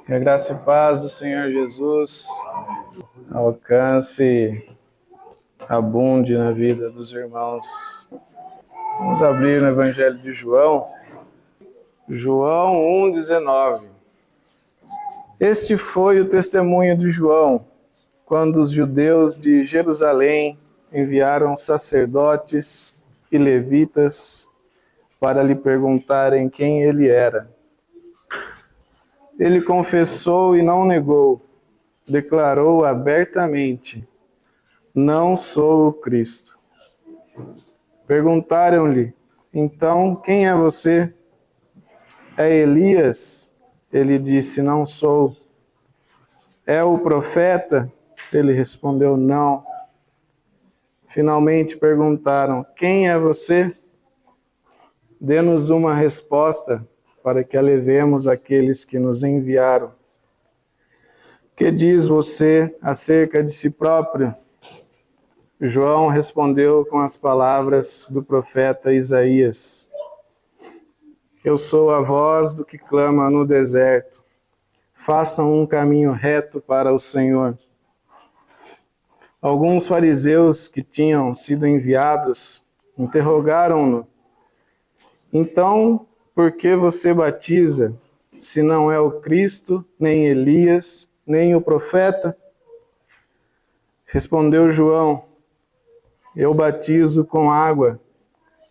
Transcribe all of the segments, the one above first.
Que a graça e paz do Senhor Jesus alcance, abunde na vida dos irmãos. Vamos abrir no Evangelho de João, João 1,19. Este foi o testemunho de João, quando os judeus de Jerusalém enviaram sacerdotes e levitas para lhe perguntarem quem ele era. Ele confessou e não negou, declarou abertamente: não sou o Cristo. Perguntaram-lhe: então, quem é você? É Elias? Ele disse: não sou. É o profeta? Ele respondeu: não. Finalmente perguntaram: quem é você? Dê-nos uma resposta para que a levemos àqueles que nos enviaram. Que diz você acerca de si próprio? João respondeu com as palavras do profeta Isaías: eu sou a voz do que clama no deserto. Façam um caminho reto para o Senhor. Alguns fariseus que tinham sido enviados interrogaram-no: então, por que você batiza, se não é o Cristo, nem Elias, nem o profeta? Respondeu João: eu batizo com água,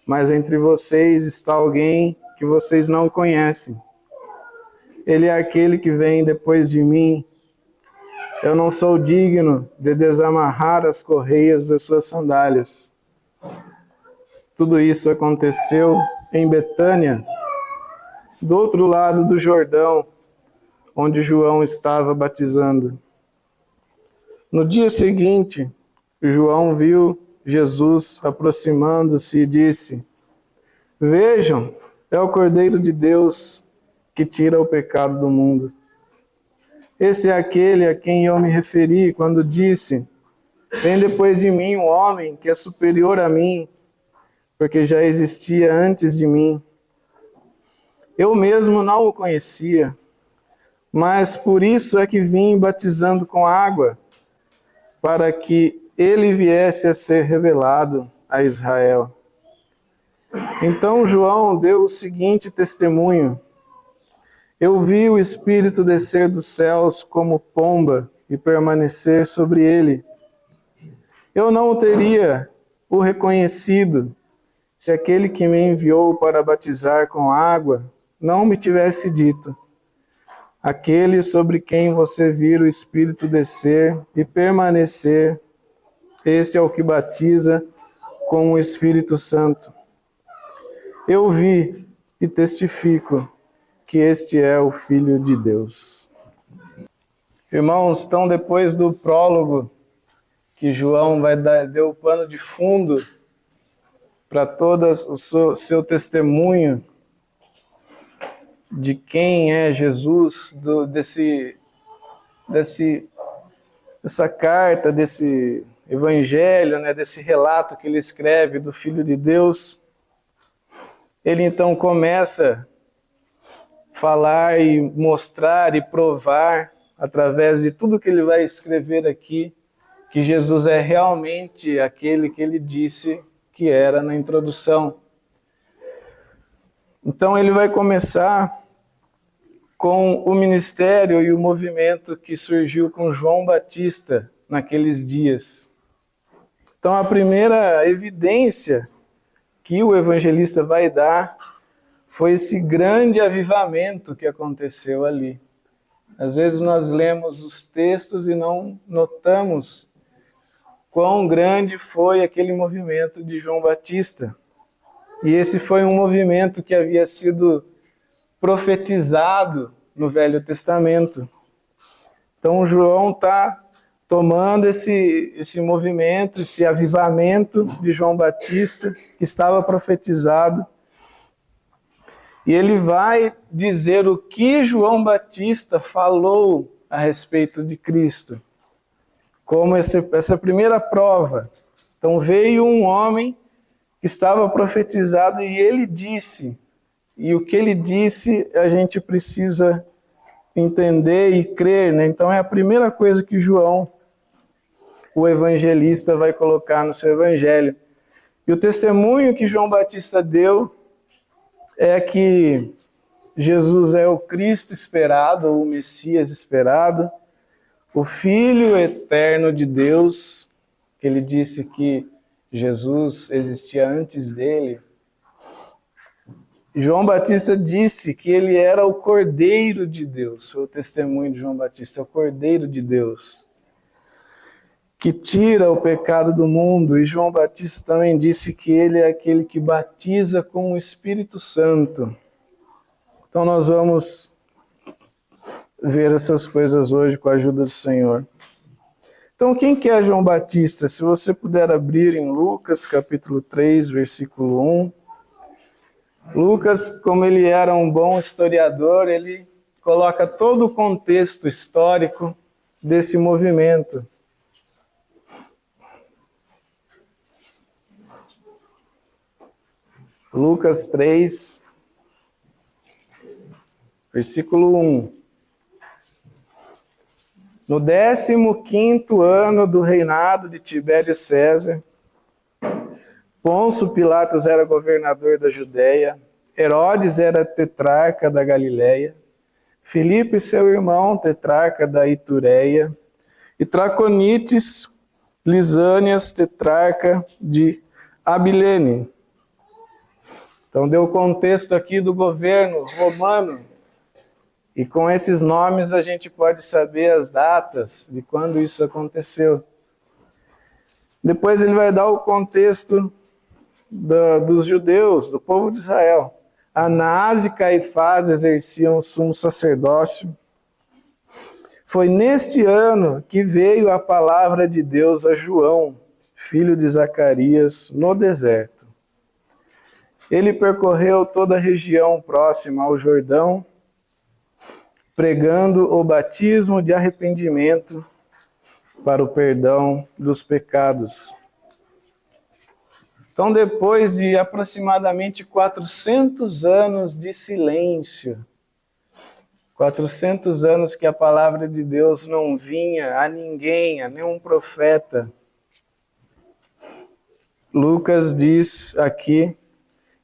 mas entre vocês está alguém que vocês não conhecem. Ele é aquele que vem depois de mim. Eu não sou digno de desamarrar as correias das suas sandálias. Tudo isso aconteceu em Betânia, do outro lado do Jordão, onde João estava batizando. No dia seguinte, João viu Jesus aproximando-se e disse: vejam, é o Cordeiro de Deus que tira o pecado do mundo. Esse é aquele a quem eu me referi quando disse: vem depois de mim um homem que é superior a mim, porque já existia antes de mim. Eu mesmo não o conhecia, mas por isso é que vim batizando com água, para que ele viesse a ser revelado a Israel. Então João deu o seguinte testemunho: eu vi o Espírito descer dos céus como pomba e permanecer sobre ele. Eu não o teria o reconhecido se aquele que me enviou para batizar com água não me tivesse dito: aquele sobre quem você vira o Espírito descer e permanecer, este é o que batiza com o Espírito Santo. Eu vi e testifico que este é o Filho de Deus. Irmãos, então depois do prólogo que João deu o pano de fundo para todo o seu testemunho de quem é Jesus, dessa carta, desse evangelho, né, desse relato que ele escreve do Filho de Deus, ele então começa a falar e mostrar e provar, através de tudo que ele vai escrever aqui, que Jesus é realmente aquele que ele disse que era na introdução. Então ele vai começar com o ministério e o movimento que surgiu com João Batista naqueles dias. Então a primeira evidência que o evangelista vai dar foi esse grande avivamento que aconteceu ali. Às vezes nós lemos os textos e não notamos quão grande foi aquele movimento de João Batista. E esse foi um movimento que havia sido profetizado no Velho Testamento. Então João está tomando esse movimento, esse avivamento de João Batista, que estava profetizado, e ele vai dizer o que João Batista falou a respeito de Cristo, como essa primeira prova. Então veio um homem que estava profetizado e ele disse, e o que ele disse a gente precisa entender e crer, né? Então é a primeira coisa que João, o evangelista, vai colocar no seu evangelho. E o testemunho que João Batista deu é que Jesus é o Cristo esperado, o Messias esperado, o Filho eterno de Deus, que ele disse que Jesus existia antes dele. João Batista disse que ele era o Cordeiro de Deus, foi o testemunho de João Batista, é o Cordeiro de Deus, que tira o pecado do mundo. E João Batista também disse que ele é aquele que batiza com o Espírito Santo. Então nós vamos ver essas coisas hoje com a ajuda do Senhor. Então quem que é João Batista? Se você puder abrir em Lucas capítulo 3, versículo 1. Lucas, como ele era um bom historiador, ele coloca todo o contexto histórico desse movimento. Lucas 3, versículo 1. No 15º ano do reinado de Tibério César, Pôncio Pilatos era governador da Judéia, Herodes era tetrarca da Galiléia, Filipe, seu irmão, tetrarca da Itureia, e Traconites, Lisânias, tetrarca de Abilene. Então deu o contexto aqui do governo romano, e com esses nomes a gente pode saber as datas de quando isso aconteceu. Depois ele vai dar o contexto dos judeus, do povo de Israel. Anás e Caifás exerciam o sumo sacerdócio. Foi neste ano que veio a palavra de Deus a João, filho de Zacarias, no deserto. Ele percorreu toda a região próxima ao Jordão, pregando o batismo de arrependimento para o perdão dos pecados. Então, depois de aproximadamente 400 anos de silêncio, 400 anos que a palavra de Deus não vinha a ninguém, a nenhum profeta, Lucas diz aqui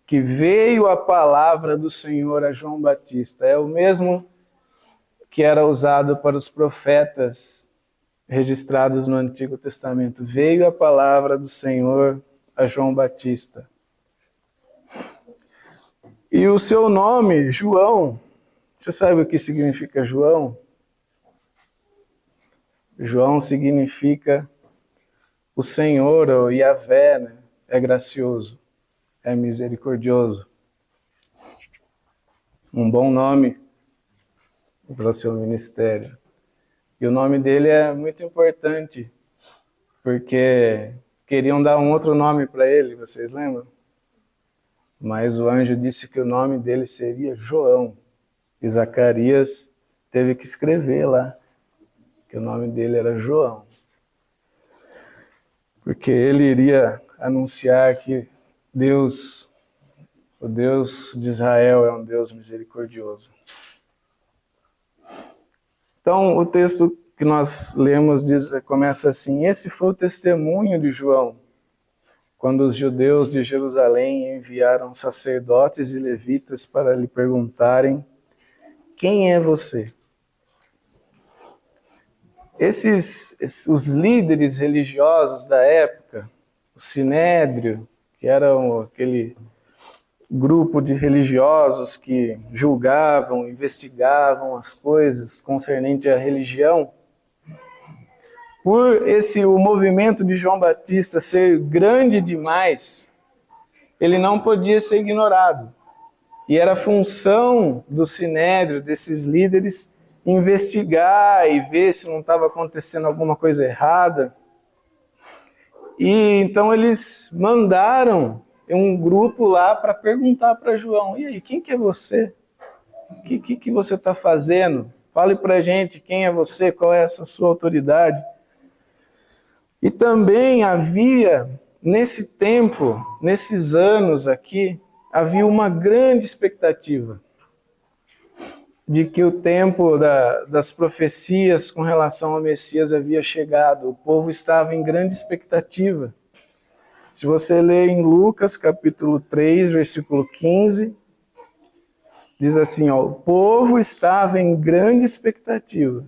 que veio a palavra do Senhor a João Batista. É o mesmo que era usado para os profetas registrados no Antigo Testamento. Veio a palavra do Senhor a João Batista. E o seu nome, João, você sabe o que significa João? João significa o Senhor, ou Yahvé, né? É gracioso, é misericordioso. Um bom nome para o seu ministério. E o nome dele é muito importante, porque queriam dar um outro nome para ele, vocês lembram? Mas o anjo disse que o nome dele seria João. E Zacarias teve que escrever lá que o nome dele era João. Porque ele iria anunciar que Deus, o Deus de Israel, é um Deus misericordioso. Então, o texto que nós lemos começa assim: esse foi o testemunho de João, quando os judeus de Jerusalém enviaram sacerdotes e levitas para lhe perguntarem: quem é você? Os líderes religiosos da época, o Sinédrio, que era aquele grupo de religiosos que julgavam, investigavam as coisas concernentes à religião, por o movimento de João Batista ser grande demais, ele não podia ser ignorado. E era função do Sinédrio, desses líderes, investigar e ver se não estava acontecendo alguma coisa errada. E então eles mandaram um grupo lá para perguntar para João: e aí, quem que é você? O que você está fazendo? Fale para a gente quem é você, qual é essa sua autoridade. E também havia, nesse tempo, nesses anos aqui, havia uma grande expectativa. de que o tempo das profecias com relação ao Messias havia chegado. O povo estava em grande expectativa. Se você ler em Lucas, capítulo 3, versículo 15, diz assim, ó, o povo estava em grande expectativa,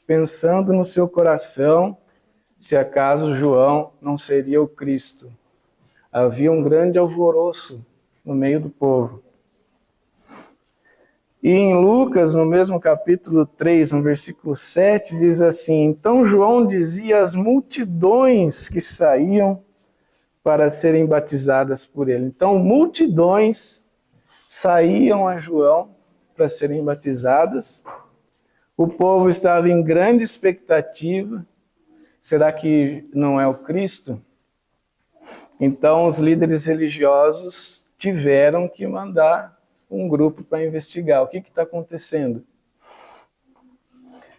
pensando no seu coração se acaso João não seria o Cristo. Havia um grande alvoroço no meio do povo. E em Lucas, no mesmo capítulo 3, no versículo 7, diz assim, então João dizia às multidões que saíam para serem batizadas por ele. Então, multidões saíam a João para serem batizadas. O povo estava em grande expectativa. Será que não é o Cristo? Então, os líderes religiosos tiveram que mandar um grupo para investigar. O que está acontecendo?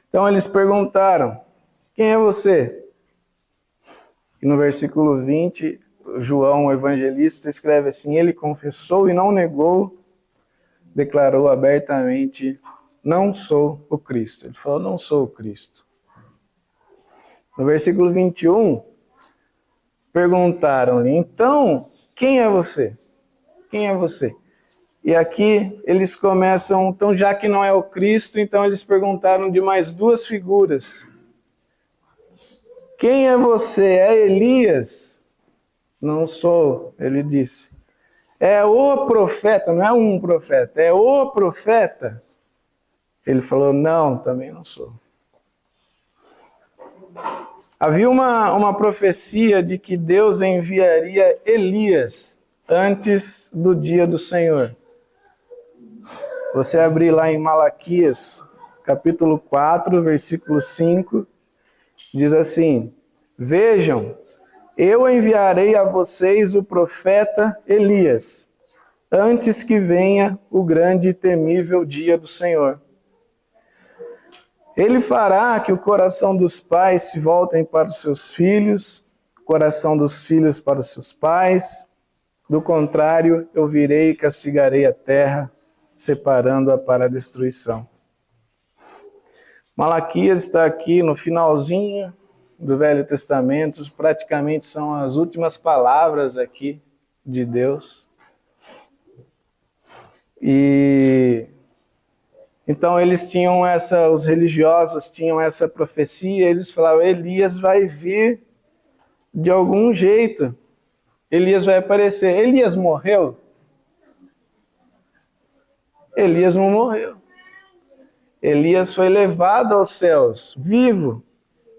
Então, eles perguntaram, quem é você? E no versículo 20, João, o evangelista, escreve assim, ele confessou e não negou, declarou abertamente, não sou o Cristo. Ele falou, não sou o Cristo. No versículo 21, perguntaram-lhe, então, quem é você? Quem é você? E aqui eles começam, então já que não é o Cristo, então eles perguntaram de mais duas figuras. Quem é você? É Elias? Não sou, ele disse. É o profeta, não é um profeta, é o profeta. Ele falou, não, também não sou. Havia uma profecia de que Deus enviaria Elias antes do dia do Senhor. Você abrir lá em Malaquias, capítulo 4, versículo 5, diz assim, vejam, eu enviarei a vocês o profeta Elias, antes que venha o grande e temível dia do Senhor. Ele fará que o coração dos pais se voltem para os seus filhos, o coração dos filhos para os seus pais. Do contrário, eu virei e castigarei a terra, separando-a para a destruição. Malaquias está aqui no finalzinho do Velho Testamento, praticamente são as últimas palavras aqui de Deus. E então eles tinham os religiosos tinham essa profecia, eles falavam, Elias vai vir de algum jeito, Elias vai aparecer. Elias morreu? Elias não morreu. Elias foi levado aos céus, vivo.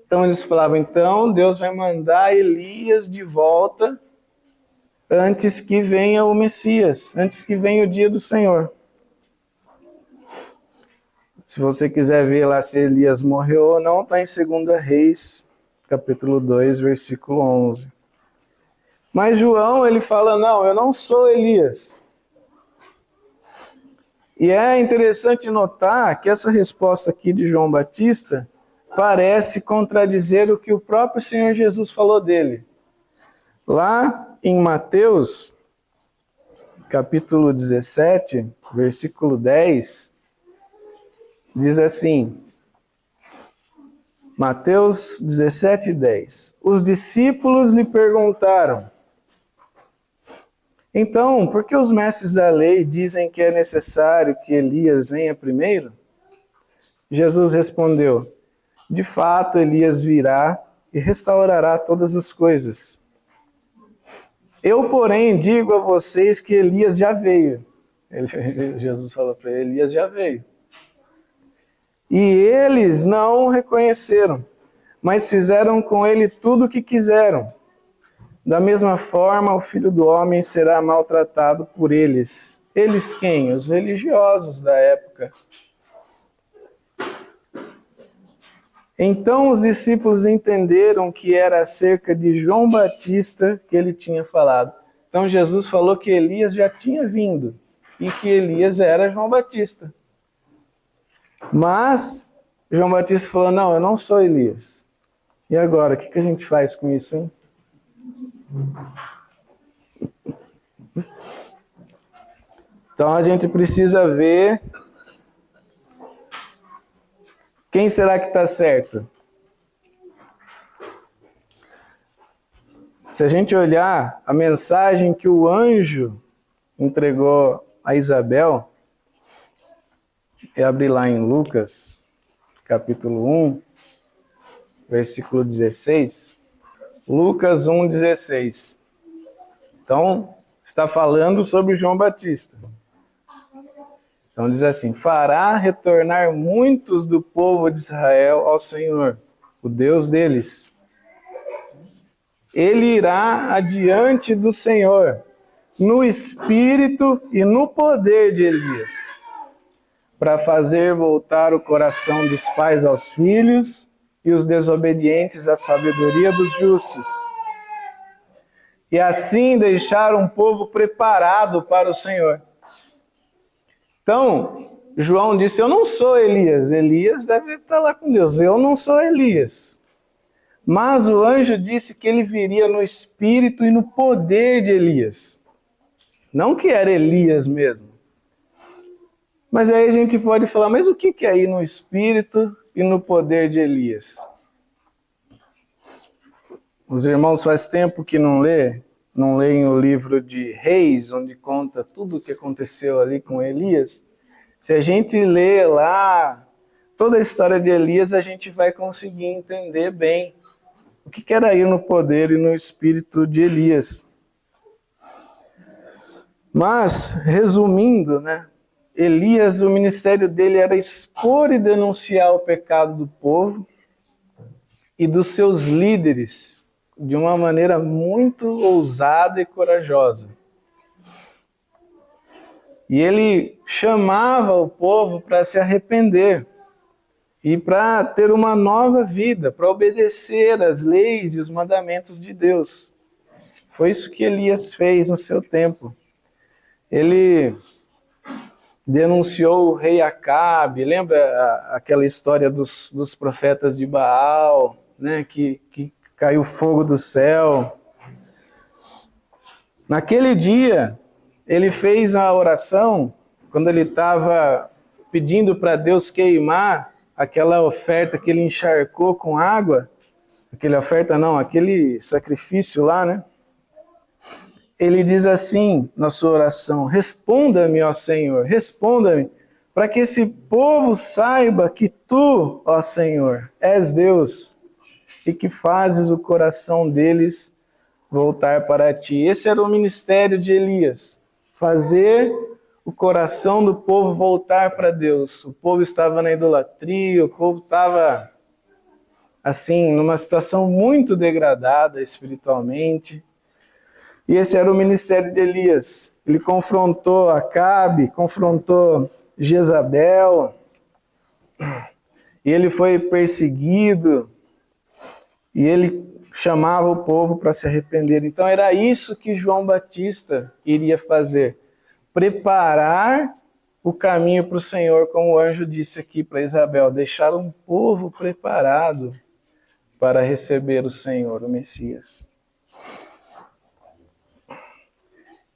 Então eles falavam, então Deus vai mandar Elias de volta antes que venha o Messias, antes que venha o dia do Senhor. Se você quiser ver lá se Elias morreu ou não, está em 2 Reis, capítulo 2, versículo 11. Mas João, ele fala, não, eu não sou Elias. E é interessante notar que essa resposta aqui de João Batista parece contradizer o que o próprio Senhor Jesus falou dele. Lá em Mateus, capítulo 17, versículo 10, diz assim, Mateus 17, 10. Os discípulos lhe perguntaram, então, por que os mestres da lei dizem que é necessário que Elias venha primeiro? Jesus respondeu, de fato, Elias virá e restaurará todas as coisas. Eu, porém, digo a vocês que Elias já veio. Jesus falou para ele, Elias já veio. E eles não o reconheceram, mas fizeram com ele tudo o que quiseram. Da mesma forma, o Filho do Homem será maltratado por eles. Eles quem? Os religiosos da época. Então os discípulos entenderam que era acerca de João Batista que ele tinha falado. Então Jesus falou que Elias já tinha vindo e que Elias era João Batista. Mas João Batista falou, não, eu não sou Elias. E agora, o que a gente faz com isso, hein? Então a gente precisa ver Quem será que está certo? Se a gente olhar a mensagem que o anjo entregou a Isabel, e abrir lá em Lucas, capítulo 1, versículo 16. Lucas 1, 16. Então, está falando sobre João Batista. Então diz assim: fará retornar muitos do povo de Israel ao Senhor, o Deus deles. Ele irá adiante do Senhor, no espírito e no poder de Elias, para fazer voltar o coração dos pais aos filhos e os desobedientes à sabedoria dos justos. E assim deixar um povo preparado para o Senhor. Então, João disse, eu não sou Elias. Elias deve estar lá com Deus. Eu não sou Elias. Mas o anjo disse que ele viria no espírito e no poder de Elias. Não que era Elias mesmo. Mas aí a gente pode falar, mas o que é ir no espírito e no poder de Elias? Os irmãos faz tempo que não leem o livro de Reis, onde conta tudo o que aconteceu ali com Elias. Se a gente lê lá toda a história de Elias, a gente vai conseguir entender bem o que era ir no poder e no espírito de Elias. Mas, resumindo, Elias, o ministério dele era expor e denunciar o pecado do povo e dos seus líderes, de uma maneira muito ousada e corajosa. E ele chamava o povo para se arrepender e para ter uma nova vida, para obedecer às leis e os mandamentos de Deus. Foi isso que Elias fez no seu tempo. Ele denunciou o rei Acabe, lembra aquela história dos profetas de Baal, que caiu fogo do céu. Naquele dia, ele fez a oração, quando ele estava pedindo para Deus queimar aquela oferta que ele encharcou com água, aquele sacrifício lá, Ele diz assim na sua oração, responda-me, ó Senhor, responda-me, para que esse povo saiba que tu, ó Senhor, és Deus, e que fazes o coração deles voltar para ti. Esse era o ministério de Elias, fazer o coração do povo voltar para Deus. O povo estava na idolatria, o povo estava, assim, numa situação muito degradada espiritualmente. E esse era o ministério de Elias. Ele confrontou Acabe, confrontou Jezabel, e ele foi perseguido, e ele chamava o povo para se arrepender. Então era isso que João Batista iria fazer. Preparar o caminho para o Senhor, como o anjo disse aqui para Isabel. Deixar um povo preparado para receber o Senhor, o Messias.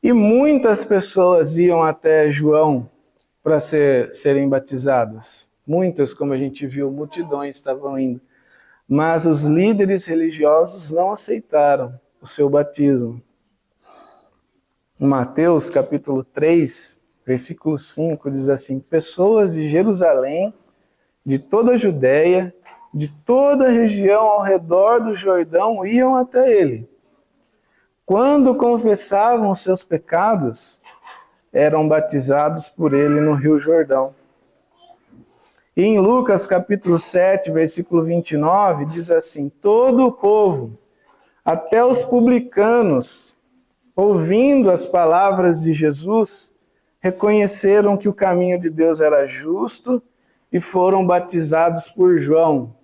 E muitas pessoas iam até João para serem batizadas. Muitas, como a gente viu, multidões estavam indo. Mas os líderes religiosos não aceitaram o seu batismo. Em Mateus capítulo 3, versículo 5, diz assim, pessoas de Jerusalém, de toda a Judéia, de toda a região ao redor do Jordão, iam até ele. Quando confessavam os seus pecados, eram batizados por ele no Rio Jordão. E em Lucas capítulo 7, versículo 29, diz assim, todo o povo, até os publicanos, ouvindo as palavras de Jesus, reconheceram que o caminho de Deus era justo e foram batizados por João.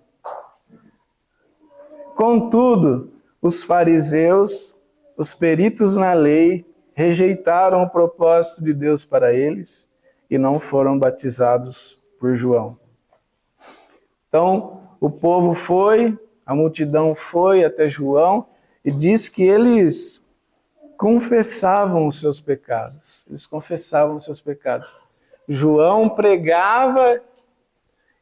Contudo, os fariseus, os peritos na lei, rejeitaram o propósito de Deus para eles e não foram batizados por João. Então, o povo foi, a multidão foi até João e diz que eles confessavam os seus pecados. Eles confessavam os seus pecados. João pregava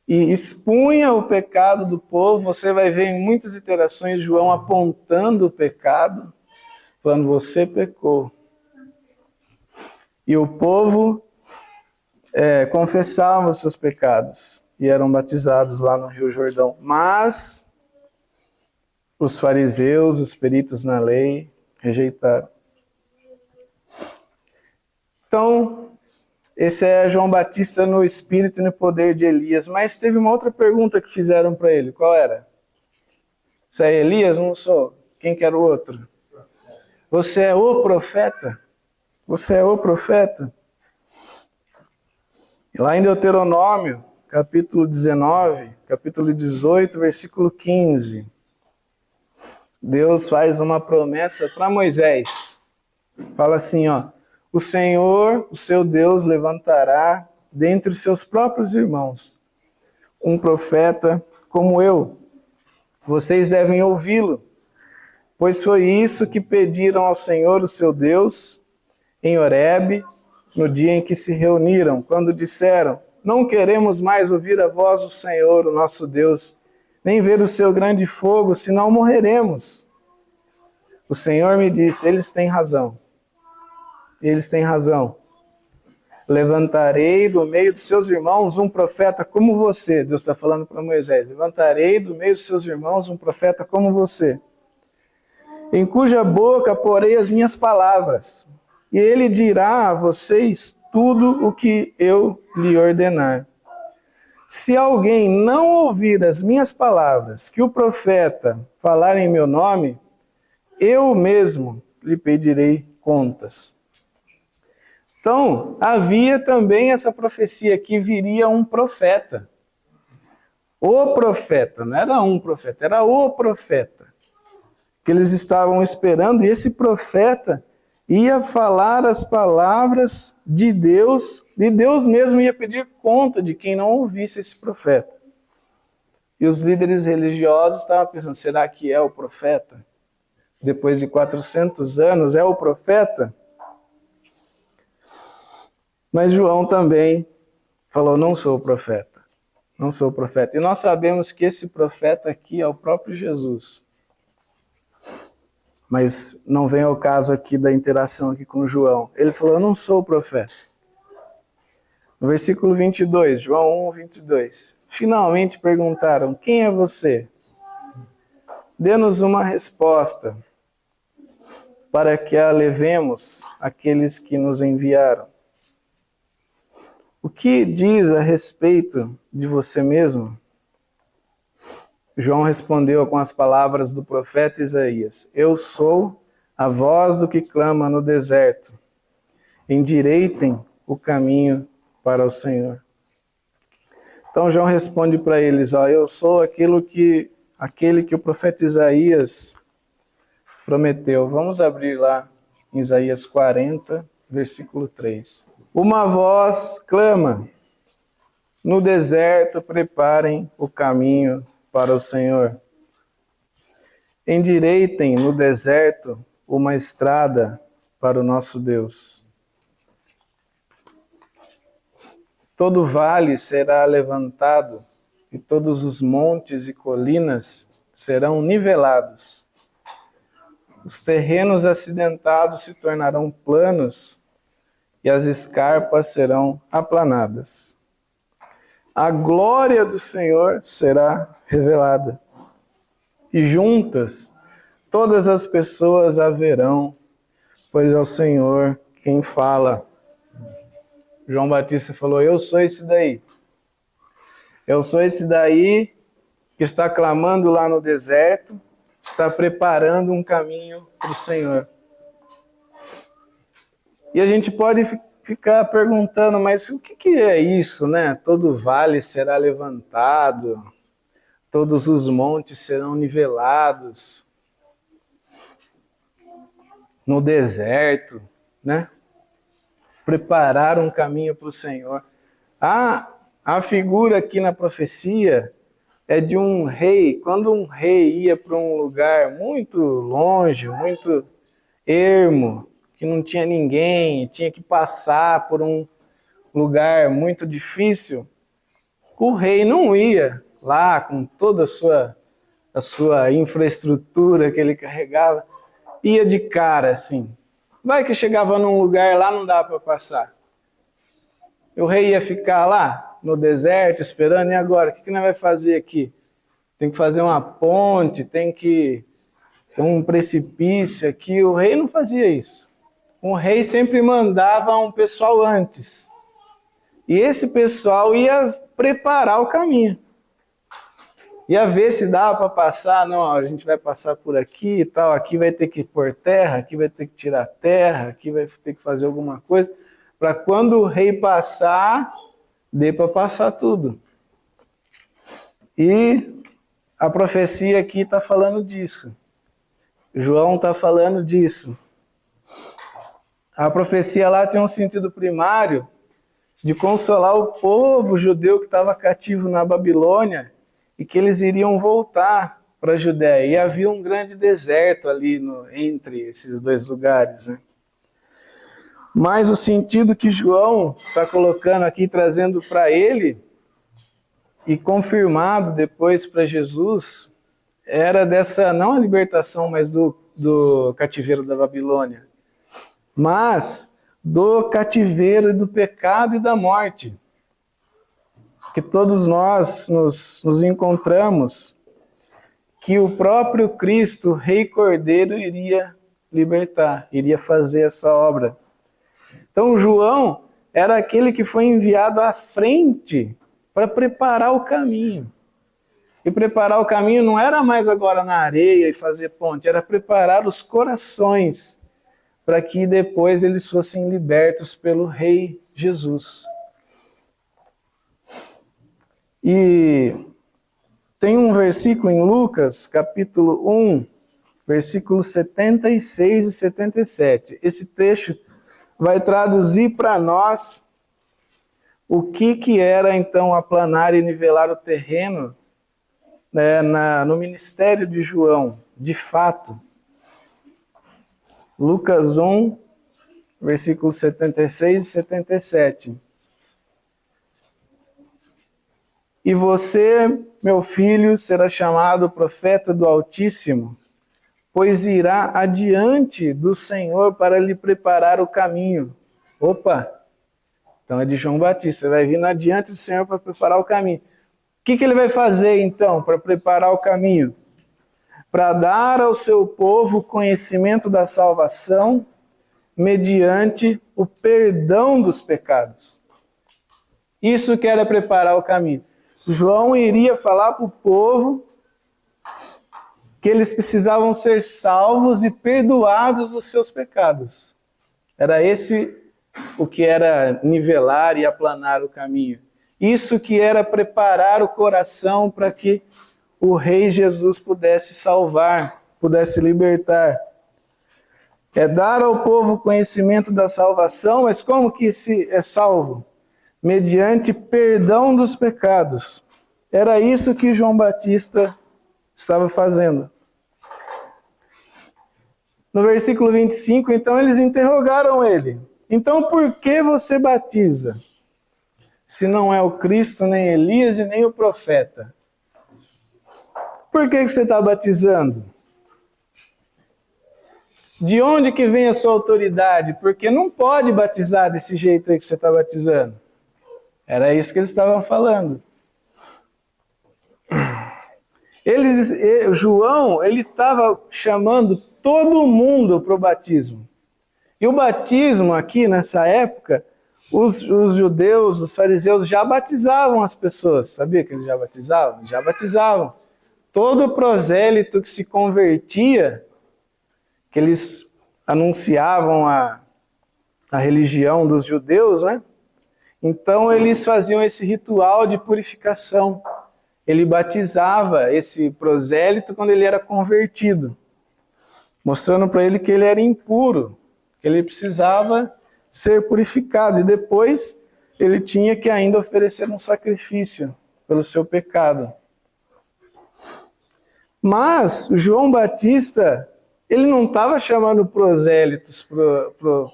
e expunha o pecado do povo. Você vai ver em muitas iterações João apontando o pecado, falando: você pecou. E o povo confessava os seus pecados e eram batizados lá no Rio Jordão. Mas os fariseus, os peritos na lei, rejeitaram. Então, esse é João Batista no espírito e no poder de Elias. Mas teve uma outra pergunta que fizeram para ele. Qual era? Você é Elias? Não sou. Quem que era o outro? Você é o profeta? Você é o profeta? E lá em Deuteronômio, capítulo 19, capítulo 18, versículo 15, Deus faz uma promessa para Moisés. Fala assim, ó: o Senhor, o seu Deus, levantará dentre os seus próprios irmãos um profeta como eu. Vocês devem ouvi-lo, pois foi isso que pediram ao Senhor, o seu Deus, em Horebe, no dia em que se reuniram, quando disseram: não queremos mais ouvir a voz do Senhor, o nosso Deus, nem ver o seu grande fogo, senão morreremos. O Senhor me disse: eles têm razão. Eles têm razão. Levantarei do meio dos seus irmãos um profeta como você. Deus está falando para Moisés: levantarei do meio dos seus irmãos um profeta como você, em cuja boca porei as minhas palavras, e ele dirá a vocês tudo o que eu lhe ordenar. Se alguém não ouvir as minhas palavras, que o profeta falar em meu nome, eu mesmo lhe pedirei contas. Então, havia também essa profecia que viria um profeta. O profeta, não era um profeta, era o profeta que eles estavam esperando, e esse profeta ia falar as palavras de Deus, e Deus mesmo ia pedir conta de quem não ouvisse esse profeta. E os líderes religiosos estavam pensando: será que é o profeta? Depois de 400 anos, é o profeta? Mas João também falou: não sou o profeta, não sou o profeta. E nós sabemos que esse profeta aqui é o próprio Jesus. Mas não vem ao caso aqui da interação aqui com João. Ele falou: eu não sou o profeta. No versículo 22, João 1, 22. Finalmente perguntaram: quem é você? Dê-nos uma resposta, para que a levemos àqueles que nos enviaram. O que diz a respeito de você mesmo? João respondeu com as palavras do profeta Isaías: eu sou a voz do que clama no deserto. Endireitem o caminho para o Senhor. Então João responde para eles: eu sou aquele que o profeta Isaías prometeu. Vamos abrir lá em Isaías 40, versículo 3. Uma voz clama: no deserto preparem o caminho para o Senhor. Endireitem no deserto uma estrada para o nosso Deus. Todo vale será levantado e todos os montes e colinas serão nivelados. Os terrenos acidentados se tornarão planos e as escarpas serão aplanadas. A glória do Senhor será revelada, e juntas todas as pessoas a verão, pois é o Senhor quem fala. João Batista falou: eu sou esse daí. Eu sou esse daí que está clamando lá no deserto, está preparando um caminho para o Senhor. E a gente pode ficar perguntando: mas o que é isso, né? Todo vale será levantado, todos os montes serão nivelados. No deserto, né? Preparar um caminho para o Senhor. A figura aqui na profecia é de um rei. Quando um rei ia para um lugar muito longe, muito ermo, que não tinha ninguém, tinha que passar por um lugar muito difícil, O rei não ia lá com toda a sua infraestrutura que ele carregava, ia de cara assim. Vai que chegava num lugar lá, não dá para passar. O rei ia ficar lá no deserto esperando, e agora? O que nós vamos fazer aqui? Tem que fazer uma ponte, tem um precipício aqui. O rei não fazia isso. O rei sempre mandava um pessoal antes. E esse pessoal ia preparar o caminho. Ia ver se dava para passar. Não, a gente vai passar por aqui e tal. Aqui vai ter que pôr terra, aqui vai ter que tirar terra, aqui vai ter que fazer alguma coisa. Para quando o rei passar, dê para passar tudo. E a profecia aqui está falando disso. João está falando disso. A profecia lá tinha um sentido primário de consolar o povo judeu que estava cativo na Babilônia e que eles iriam voltar para a Judéia. E havia um grande deserto ali entre esses dois lugares, né? Mas o sentido que João está colocando aqui, trazendo para ele, e confirmado depois para Jesus, era dessa, não a libertação, mas do cativeiro da Babilônia, mas do cativeiro do pecado e da morte, que todos nós nos encontramos, que o próprio Cristo, Rei Cordeiro, iria libertar, iria fazer essa obra. Então João era aquele que foi enviado à frente para preparar o caminho. E preparar o caminho não era mais agora na areia e fazer ponte, era preparar os corações para que depois eles fossem libertos pelo Rei Jesus. E tem um versículo em Lucas, capítulo 1, versículos 76 e 77. Esse trecho vai traduzir para nós o que era então aplanar e nivelar o terreno, né, no ministério de João, de fato. Lucas 1, versículos 76 e 77. E você, meu filho, será chamado profeta do Altíssimo, pois irá adiante do Senhor para lhe preparar o caminho. Opa! Então é de João Batista, vai vindo adiante do Senhor para preparar o caminho. O que ele vai fazer então para preparar o caminho? Para dar ao seu povo conhecimento da salvação mediante o perdão dos pecados. Isso que era preparar o caminho. João iria falar para o povo que eles precisavam ser salvos e perdoados dos seus pecados. Era esse o que era nivelar e aplanar o caminho. Isso que era preparar o coração para que o Rei Jesus pudesse salvar, pudesse libertar. É dar ao povo conhecimento da salvação, mas como que se é salvo? Mediante perdão dos pecados. Era isso que João Batista estava fazendo. No versículo 25, então eles interrogaram ele. Então por que você batiza? Se não é o Cristo, nem Elias e nem o profeta. Por que você está batizando? De onde que vem a sua autoridade? Porque não pode batizar desse jeito aí que você está batizando. Era isso que eles estavam falando. João, ele estava chamando todo mundo para o batismo. E o batismo aqui, nessa época, os judeus, os fariseus já batizavam as pessoas. Sabia que eles já batizavam? Já batizavam. Todo prosélito que se convertia, que eles anunciavam a religião dos judeus, né? Então eles faziam esse ritual de purificação. Ele batizava esse prosélito quando ele era convertido, mostrando para ele que ele era impuro, que ele precisava ser purificado. E depois ele tinha que ainda oferecer um sacrifício pelo seu pecado. Mas João Batista, ele não estava chamando prosélitos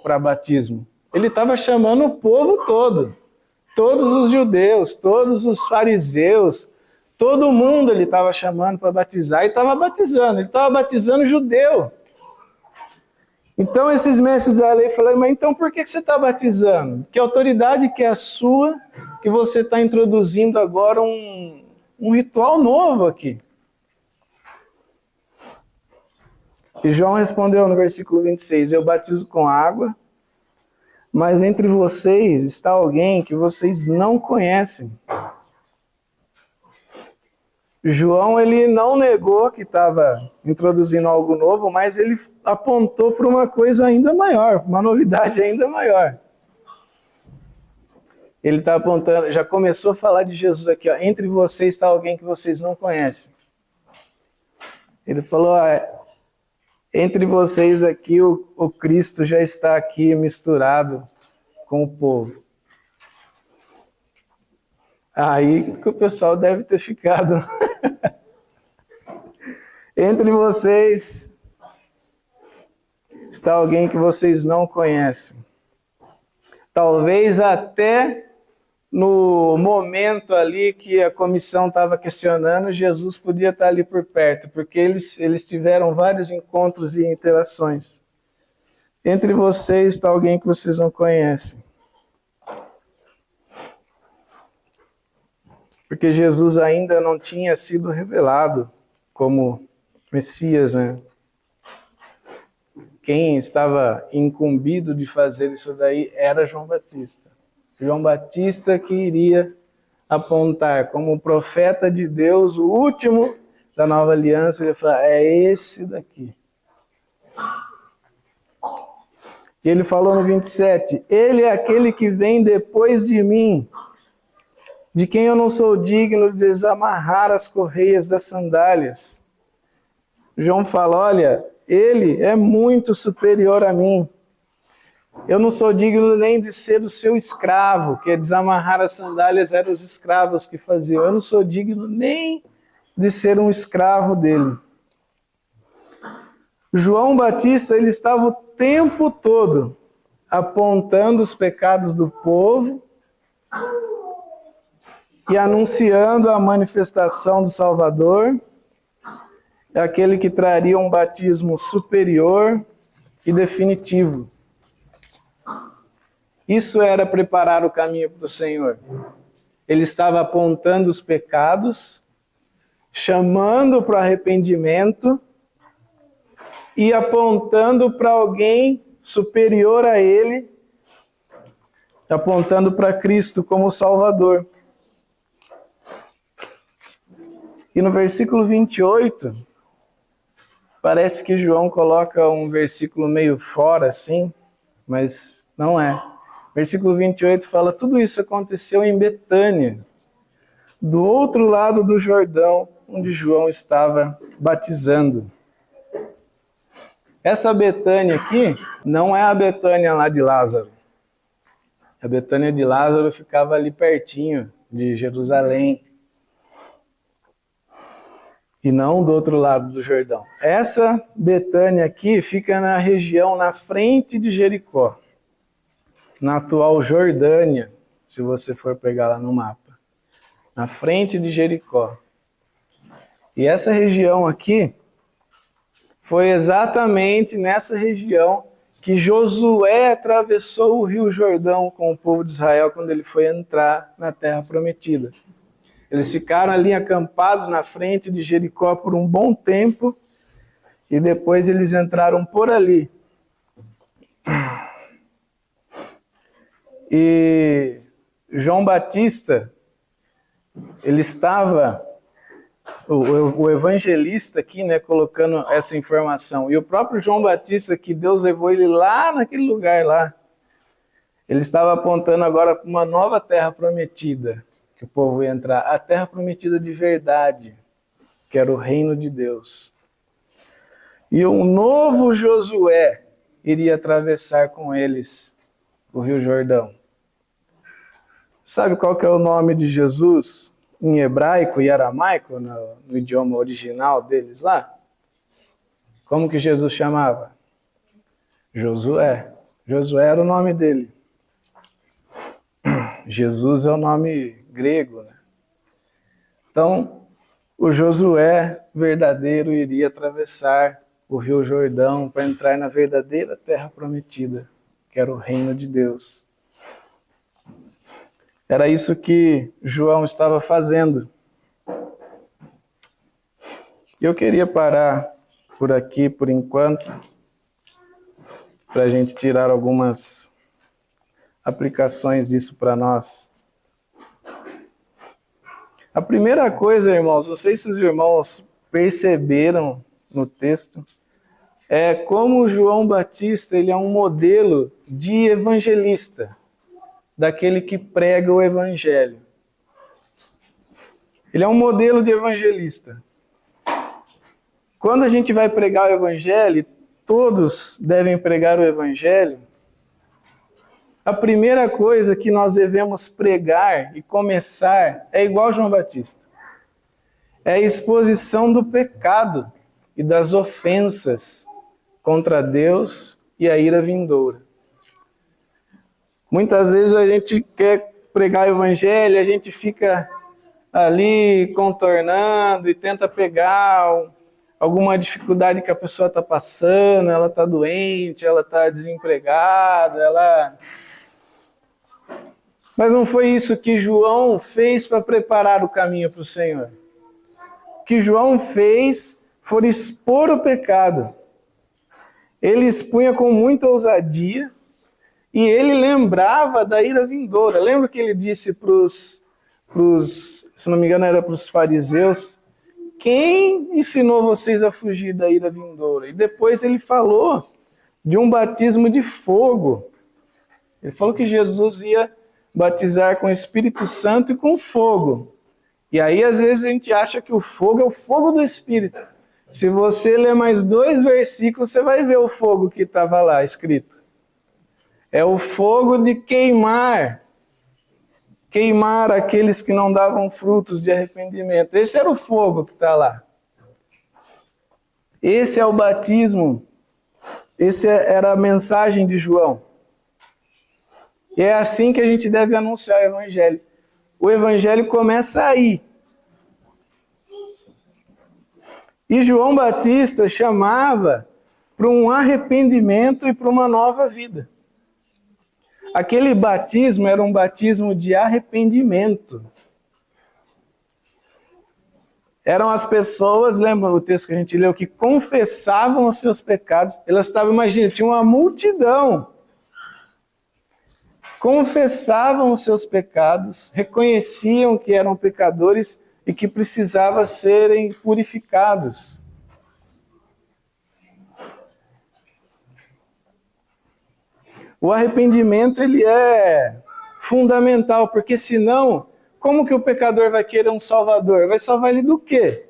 para batismo. Ele estava chamando o povo todo. Todos os judeus, todos os fariseus, todo mundo ele estava chamando para batizar e estava batizando. Ele estava batizando judeu. Então esses mestres da lei falaram, mas então por que você está batizando? Que autoridade que é a sua, que você está introduzindo agora um ritual novo aqui? E João respondeu no versículo 26, eu batizo com água, mas entre vocês está alguém que vocês não conhecem. João, ele não negou que estava introduzindo algo novo, mas ele apontou para uma coisa ainda maior, uma novidade ainda maior. Ele está apontando, já começou a falar de Jesus aqui, ó, entre vocês está alguém que vocês não conhecem. Ele falou, entre vocês aqui o Cristo já está aqui misturado com o povo. Aí que o pessoal deve ter ficado. Entre vocês está alguém que vocês não conhecem. Talvez até no momento ali que a comissão estava questionando, Jesus podia estar ali por perto, porque eles tiveram vários encontros e interações. Entre vocês está alguém que vocês não conhecem. Porque Jesus ainda não tinha sido revelado como Messias, né? Quem estava incumbido de fazer isso daí era João Batista. João Batista que iria apontar como profeta de Deus, o último da nova aliança, ele falou, é esse daqui. E ele falou no 27, ele é aquele que vem depois de mim, de quem eu não sou digno de desamarrar as correias das sandálias. João fala, olha, ele é muito superior a mim. Eu não sou digno nem de ser o seu escravo, que desamarrar as sandálias eram os escravos que faziam. Eu não sou digno nem de ser um escravo dele. João Batista, ele estava o tempo todo apontando os pecados do povo e anunciando a manifestação do Salvador, aquele que traria um batismo superior e definitivo. Isso era preparar o caminho para o Senhor. Ele estava apontando os pecados, chamando para o arrependimento e apontando para alguém superior a ele, apontando para Cristo como Salvador. E no versículo 28, parece que João coloca um versículo meio fora assim, mas não é. Versículo 28 fala, tudo isso aconteceu em Betânia, do outro lado do Jordão, onde João estava batizando. Essa Betânia aqui não é a Betânia lá de Lázaro. A Betânia de Lázaro ficava ali pertinho de Jerusalém. E não do outro lado do Jordão. Essa Betânia aqui fica na região, na frente de Jericó. Na atual Jordânia, se você for pegar lá no mapa. Na frente de Jericó. E essa região aqui, foi exatamente nessa região que Josué atravessou o Rio Jordão com o povo de Israel quando ele foi entrar na Terra Prometida. Eles ficaram ali acampados na frente de Jericó por um bom tempo e depois eles entraram por ali. E João Batista, ele estava, o evangelista aqui, né, colocando essa informação, e o próprio João Batista, que Deus levou ele lá naquele lugar lá, ele estava apontando agora para uma nova terra prometida, que o povo ia entrar, a terra prometida de verdade, que era o reino de Deus. E um novo Josué iria atravessar com eles o Rio Jordão. Sabe qual que é o nome de Jesus em hebraico e aramaico, no idioma original deles lá? Como que Jesus chamava? Josué. Josué era o nome dele. Jesus é o nome grego, né? Então, o Josué verdadeiro iria atravessar o Rio Jordão para entrar na verdadeira terra prometida, que era o reino de Deus. Era isso que João estava fazendo. Eu queria parar por aqui, por enquanto, para a gente tirar algumas aplicações disso para nós. A primeira coisa, irmãos, não sei se os irmãos perceberam no texto, é como João Batista ele é um modelo de evangelista, daquele que prega o evangelho. Ele é um modelo de evangelista. Quando a gente vai pregar o evangelho, todos devem pregar o evangelho, a primeira coisa que nós devemos pregar e começar é igual João Batista. É a exposição do pecado e das ofensas contra Deus e a ira vindoura. Muitas vezes a gente quer pregar o evangelho, a gente fica ali contornando e tenta pegar alguma dificuldade que a pessoa está passando, ela está doente, ela está desempregada, Mas não foi isso que João fez para preparar o caminho para o Senhor. O que João fez foi expor o pecado. Ele expunha com muita ousadia e ele lembrava da ira vindoura. Lembra que ele disse para os, se não me engano era para os fariseus, quem ensinou vocês a fugir da ira vindoura? E depois ele falou de um batismo de fogo. Ele falou que Jesus ia batizar com o Espírito Santo e com fogo. E aí, às vezes, a gente acha que o fogo é o fogo do Espírito. Se você ler mais 2 versículos, você vai ver o fogo que estava lá escrito. É o fogo de queimar. Queimar aqueles que não davam frutos de arrependimento. Esse era o fogo que está lá. Esse é o batismo. Essa era a mensagem de João. E é assim que a gente deve anunciar o evangelho. O evangelho começa aí. E João Batista chamava para um arrependimento e para uma nova vida. Aquele batismo era um batismo de arrependimento. Eram as pessoas, lembra o texto que a gente leu, que confessavam os seus pecados. Elas estavam, imagina, tinha uma multidão. Confessavam os seus pecados, reconheciam que eram pecadores e que precisavam serem purificados. O arrependimento ele é fundamental, porque senão, como que o pecador vai querer um salvador? Vai salvar ele do quê?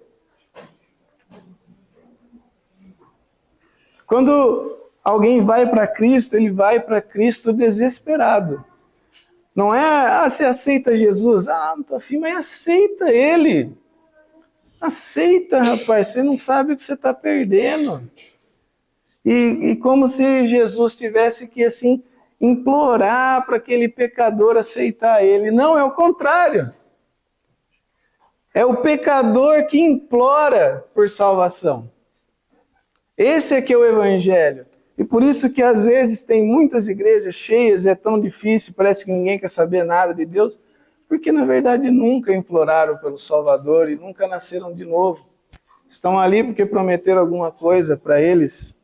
Quando alguém vai para Cristo, ele vai para Cristo desesperado. Não é, você aceita Jesus? Não estou afim, mas aceita Ele. Aceita, rapaz, você não sabe o que você está perdendo. E como se Jesus tivesse que, assim, implorar para aquele pecador aceitar Ele. Não, é o contrário. É o pecador que implora por salvação. Esse é que é o Evangelho. E por isso que às vezes tem muitas igrejas cheias, é tão difícil, parece que ninguém quer saber nada de Deus, porque na verdade nunca imploraram pelo Salvador e nunca nasceram de novo. Estão ali porque prometeram alguma coisa para eles.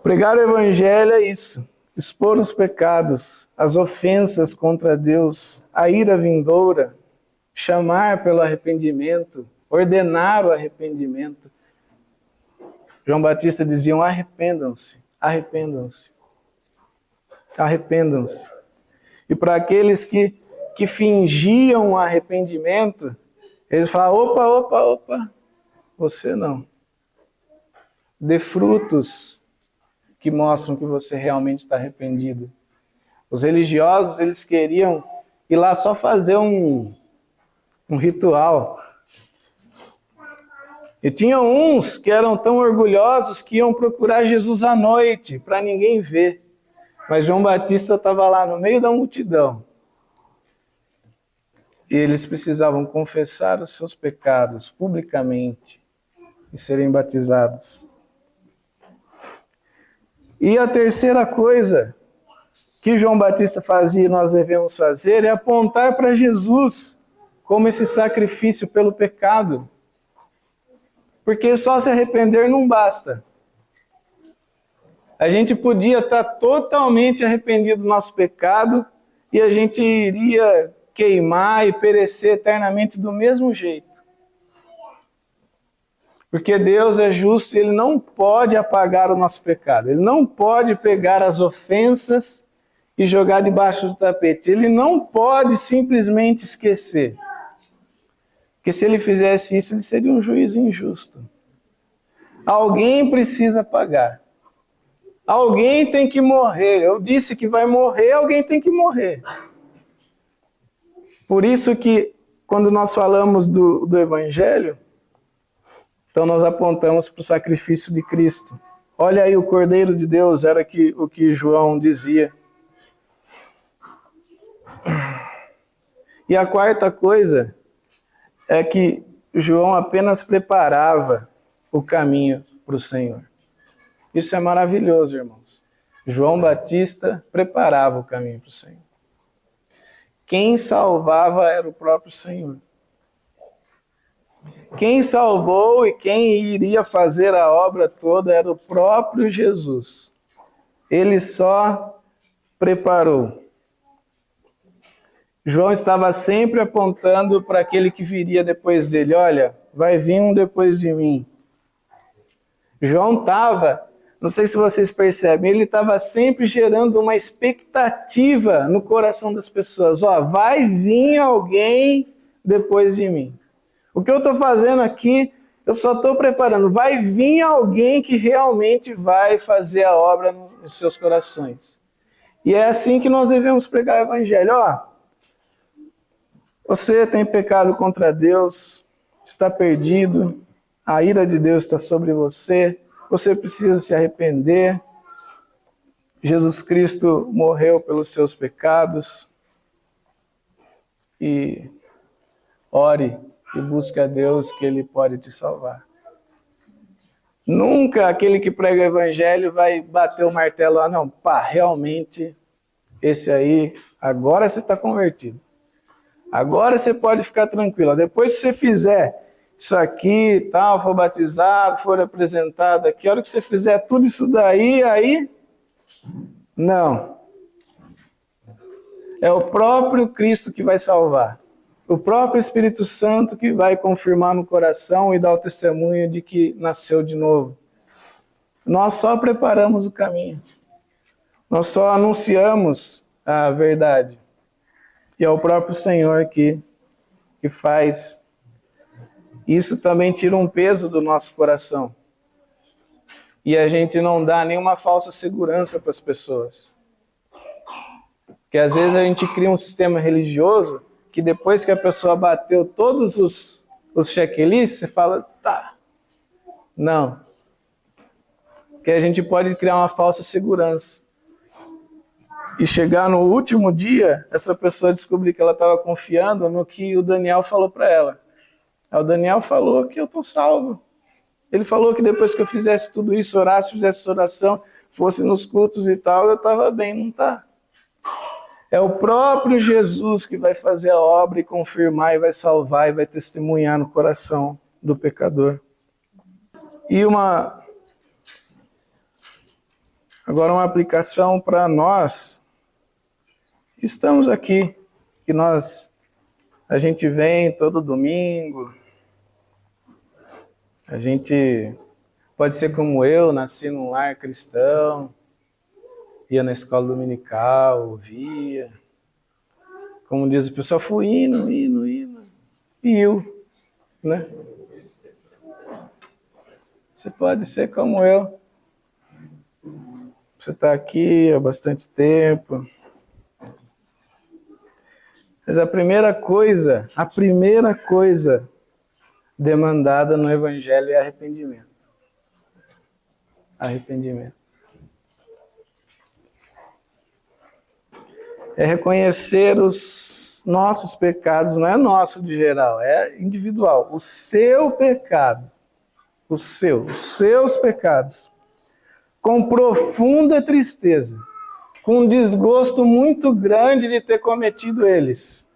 Pregar o Evangelho é isso, expor os pecados, as ofensas contra Deus, a ira vindoura, chamar pelo arrependimento, ordenar o arrependimento. João Batista dizia, arrependam-se, arrependam-se, arrependam-se. E para aqueles que fingiam arrependimento, ele fala, opa, você não. Dê frutos que mostram que você realmente está arrependido. Os religiosos, eles queriam ir lá só fazer um ritual. E tinha uns que eram tão orgulhosos que iam procurar Jesus à noite, para ninguém ver. Mas João Batista estava lá no meio da multidão. E eles precisavam confessar os seus pecados publicamente e serem batizados. E a terceira coisa que João Batista fazia e nós devemos fazer é apontar para Jesus como esse sacrifício pelo pecado. Porque só se arrepender não basta. A gente podia estar totalmente arrependido do nosso pecado e a gente iria queimar e perecer eternamente do mesmo jeito. Porque Deus é justo e Ele não pode apagar o nosso pecado. Ele não pode pegar as ofensas e jogar debaixo do tapete. Ele não pode simplesmente esquecer. Porque se Ele fizesse isso, Ele seria um juiz injusto. Alguém precisa pagar. Alguém tem que morrer. Eu disse que vai morrer, alguém tem que morrer. Por isso que, quando nós falamos do Evangelho, então nós apontamos para o sacrifício de Cristo. Olha aí, o Cordeiro de Deus, era o que João dizia. E a quarta coisa é que João apenas preparava o caminho para o Senhor. Isso é maravilhoso, irmãos. João Batista preparava o caminho para o Senhor. Quem salvava era o próprio Senhor. Quem salvou e quem iria fazer a obra toda era o próprio Jesus. Ele só preparou. João estava sempre apontando para aquele que viria depois dele. Olha, vai vir um depois de mim. João estava, não sei se vocês percebem, ele estava sempre gerando uma expectativa no coração das pessoas. Ó, vai vir alguém depois de mim. O que eu estou fazendo aqui, eu só estou preparando. Vai vir alguém que realmente vai fazer a obra nos seus corações. E é assim que nós devemos pregar o Evangelho. Ó, você tem pecado contra Deus, está perdido, a ira de Deus está sobre você, você precisa se arrepender. Jesus Cristo morreu pelos seus pecados. E ore e busque a Deus que Ele pode te salvar. Nunca aquele que prega o Evangelho vai bater o martelo lá, não, pá, realmente, esse aí, agora você está convertido. Agora você pode ficar tranquilo. Depois que você fizer isso aqui, tal, for batizado, for apresentado aqui, a hora que você fizer tudo isso daí, aí, não. É o próprio Cristo que vai salvar. O próprio Espírito Santo que vai confirmar no coração e dar o testemunho de que nasceu de novo. Nós só preparamos o caminho. Nós só anunciamos a verdade. E é o próprio Senhor que faz. Isso também tira um peso do nosso coração. E a gente não dá nenhuma falsa segurança para as pessoas. Porque às vezes a gente cria um sistema religioso que depois que a pessoa bateu todos os checklists, você fala, tá, não. Porque a gente pode criar uma falsa segurança. E chegar no último dia, essa pessoa descobrir que ela estava confiando no que o Daniel falou para ela. Aí o Daniel falou que eu estou salvo. Ele falou que depois que eu fizesse tudo isso, orasse, fizesse oração, fosse nos cultos e tal, eu estava bem, não está. É o próprio Jesus que vai fazer a obra e confirmar e vai salvar e vai testemunhar no coração do pecador. E agora uma aplicação para nós que estamos aqui, que a gente vem todo domingo, a gente pode ser como eu, nasci num lar cristão, ia na escola dominical, ouvia. Como diz o pessoal, fui indo, e eu, né? Você pode ser como eu. Você está aqui há bastante tempo. Mas a primeira coisa demandada no Evangelho é arrependimento. Arrependimento. é reconhecer os nossos pecados, não é nosso de geral, é individual. O seu pecado, os seus pecados, com profunda tristeza, com um desgosto muito grande de ter cometido eles,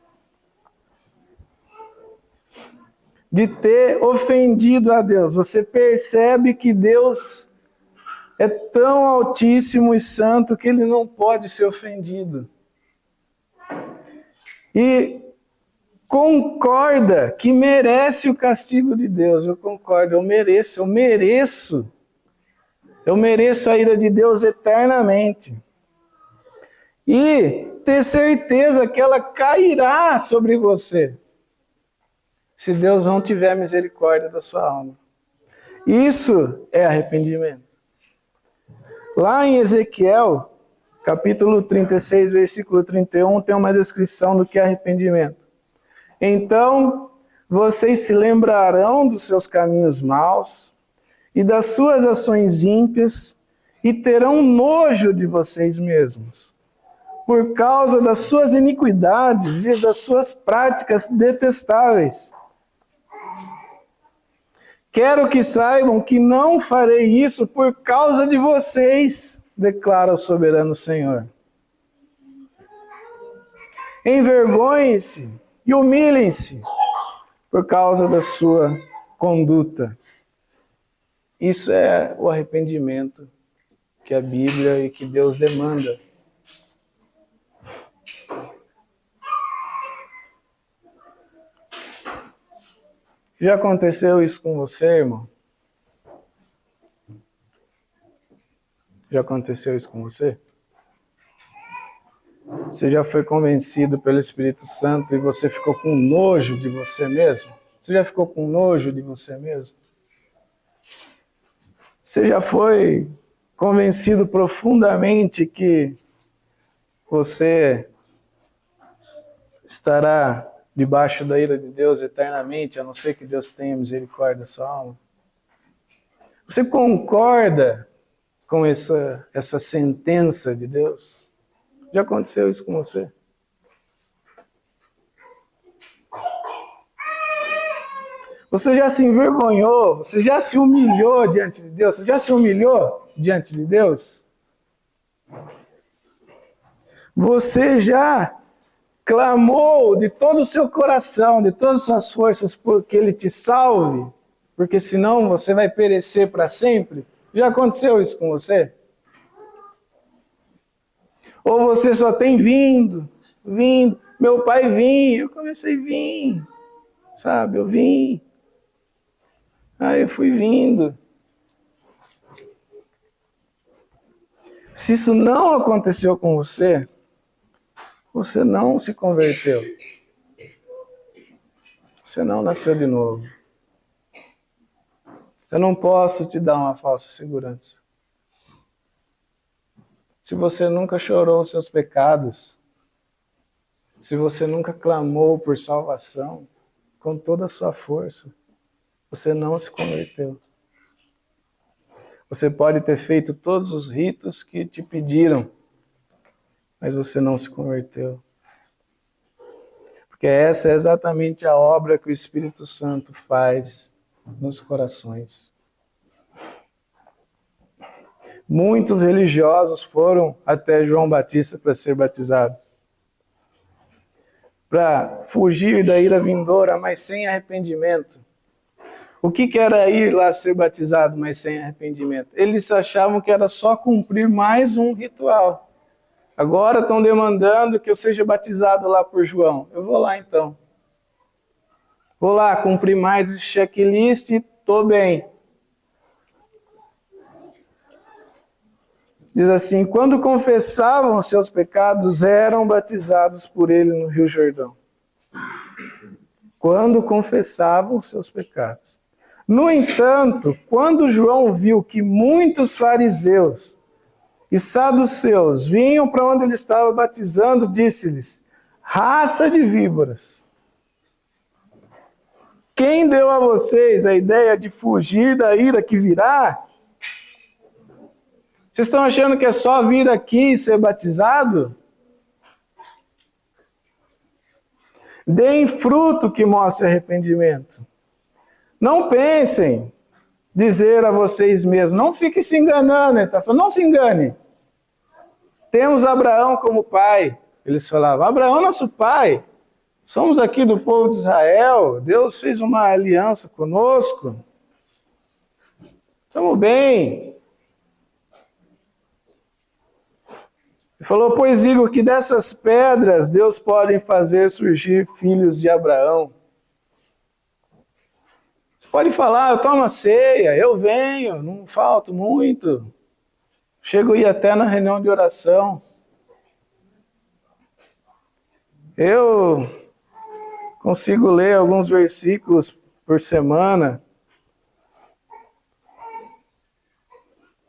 de ter ofendido a Deus. Você percebe que Deus é tão altíssimo e santo que ele não pode ser ofendido. E concorda que merece o castigo de Deus. Eu concordo, eu mereço a ira de Deus eternamente. E ter certeza que ela cairá sobre você, se Deus não tiver misericórdia da sua alma. Isso é arrependimento. Lá em Ezequiel, capítulo 36, versículo 31, tem uma descrição do que é arrependimento. Então, vocês se lembrarão dos seus caminhos maus e das suas ações ímpias e terão nojo de vocês mesmos, por causa das suas iniquidades e das suas práticas detestáveis. Quero que saibam que não farei isso por causa de vocês, declara o soberano Senhor. Envergonhem-se e humilhem-se por causa da sua conduta. Isso é o arrependimento que a Bíblia e que Deus demanda. Já aconteceu isso com você, irmão? Já aconteceu isso com você? Você já foi convencido pelo Espírito Santo e você ficou com nojo de você mesmo? Você já ficou com nojo de você mesmo? Você já foi convencido profundamente que você estará debaixo da ira de Deus eternamente, a não ser que Deus tenha misericórdia da sua alma? Você concorda com essa sentença de Deus? Já aconteceu isso com você? Você já se envergonhou? Você já se humilhou diante de Deus? Você já se humilhou diante de Deus? Você já clamou de todo o seu coração, de todas as suas forças, porque Ele te salve? Porque senão você vai perecer para sempre? Já aconteceu isso com você? Ou você só tem vindo? Meu pai vinha, eu comecei a vir, sabe? Eu vim. Aí eu fui vindo. Se isso não aconteceu com você, você não se converteu. Você não nasceu de novo. Eu não posso te dar uma falsa segurança. Se você nunca chorou os seus pecados, se você nunca clamou por salvação com toda a sua força, você não se converteu. Você pode ter feito todos os ritos que te pediram, mas você não se converteu. Porque essa é exatamente a obra que o Espírito Santo faz nos corações. Muitos religiosos foram até João Batista para ser batizado, para fugir da ira vindoura, mas sem arrependimento. O que era ir lá ser batizado, mas sem arrependimento? Eles achavam que era só cumprir mais um ritual. Agora estão demandando que eu seja batizado lá por João. Eu vou lá então. Vou lá cumprir mais esse checklist e estou bem. Diz assim: quando confessavam seus pecados, eram batizados por ele no Rio Jordão. Quando confessavam seus pecados. No entanto, quando João viu que muitos fariseus e saduceus vinham para onde ele estava batizando, disse-lhes: raça de víboras, quem deu a vocês a ideia de fugir da ira que virá? Vocês estão achando que é só vir aqui e ser batizado? Deem fruto que mostre arrependimento. Não pensem dizer a vocês mesmos, não fiquem se enganando, ele está falando, não se engane. Temos Abraão como pai. Eles falavam, Abraão nosso pai, somos aqui do povo de Israel, Deus fez uma aliança conosco, estamos bem. Ele falou, pois digo que dessas pedras Deus pode fazer surgir filhos de Abraão. Você pode falar, eu tomo a ceia, eu venho, não falto muito. Chego a ir até na reunião de oração. Eu consigo ler alguns versículos por semana.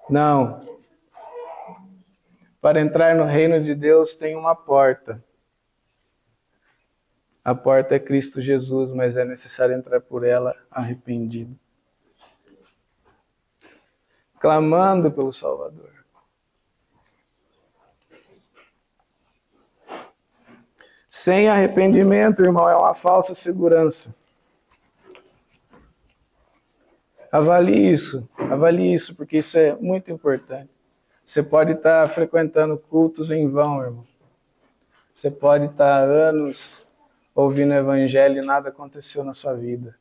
Não. Para entrar no reino de Deus tem uma porta. A porta é Cristo Jesus, mas é necessário entrar por ela arrependido. Clamando pelo Salvador. Sem arrependimento, irmão, é uma falsa segurança. Avalie isso, porque isso é muito importante. Você pode estar frequentando cultos em vão, irmão. Você pode estar há anos ouvindo o evangelho e nada aconteceu na sua vida.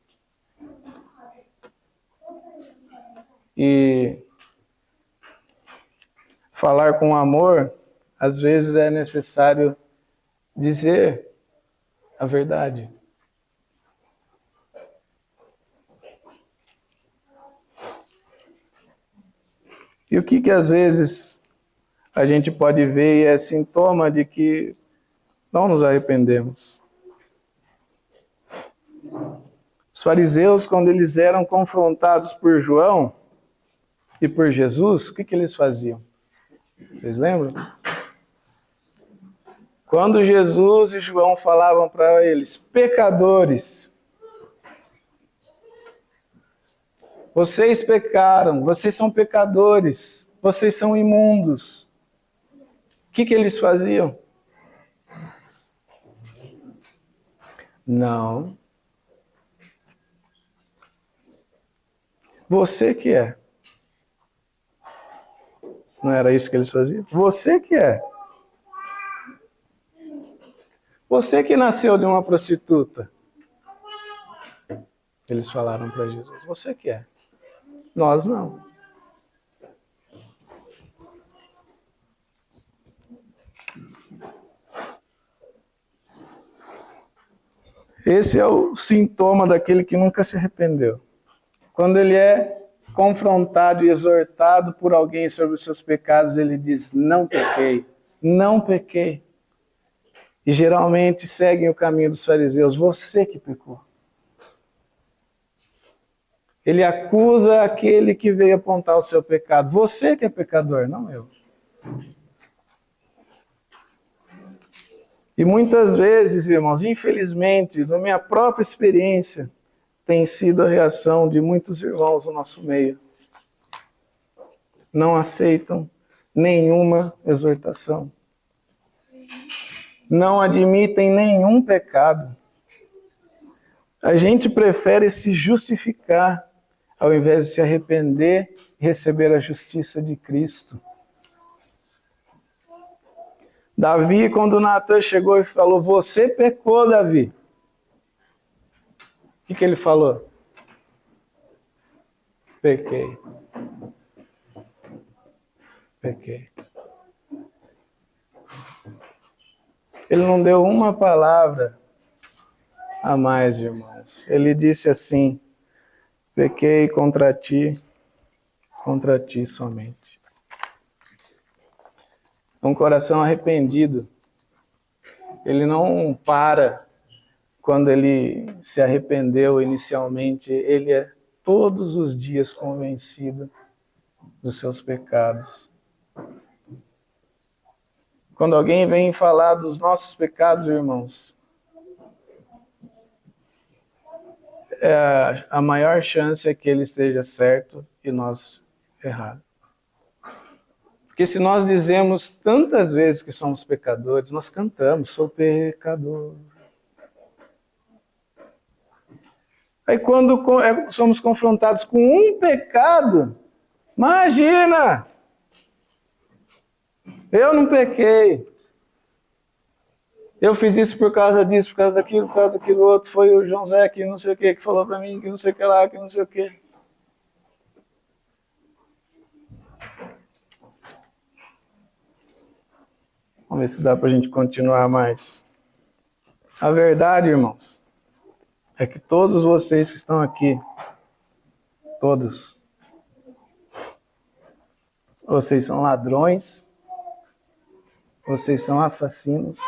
E falar com amor, às vezes é necessário dizer a verdade. E o que às vezes a gente pode ver e é sintoma de que não nos arrependemos. Os fariseus, quando eles eram confrontados por João e por Jesus, o que eles faziam? Vocês lembram? Quando Jesus e João falavam para eles, pecadores, vocês pecaram, vocês são pecadores, vocês são imundos. O que eles faziam? Não. Você que é. Não era isso que eles faziam? Você que é. Você que nasceu de uma prostituta. Eles falaram para Jesus. Você que é. Nós não. Esse é o sintoma daquele que nunca se arrependeu. Quando ele é confrontado e exortado por alguém sobre os seus pecados, ele diz, não pequei, não pequei. E geralmente seguem o caminho dos fariseus, você que pecou. Ele acusa aquele que veio apontar o seu pecado, você que é pecador, não eu. E muitas vezes, irmãos, infelizmente, na minha própria experiência, tem sido a reação de muitos irmãos no nosso meio. Não aceitam nenhuma exortação. Não admitem nenhum pecado. A gente prefere se justificar ao invés de se arrepender e receber a justiça de Cristo. Davi, quando Natan chegou e falou, você pecou, Davi. O que ele falou? Pequei. Pequei. Ele não deu uma palavra a mais, irmãos. Ele disse assim, pequei contra ti somente. Um coração arrependido, ele não para quando ele se arrependeu inicialmente, ele é todos os dias convencido dos seus pecados. Quando alguém vem falar dos nossos pecados, irmãos, a maior chance é que ele esteja certo e nós errados. Porque se nós dizemos tantas vezes que somos pecadores, nós cantamos, sou pecador. Aí quando somos confrontados com um pecado, imagina! Eu não pequei. Eu fiz isso por causa disso, por causa daquilo outro. Foi o João Zé que não sei o que falou para mim, que não sei o que lá, que não sei o que. Vamos ver se dá para a gente continuar mais. A verdade, irmãos, é que todos vocês que estão aqui, todos, vocês são ladrões, vocês são assassinos,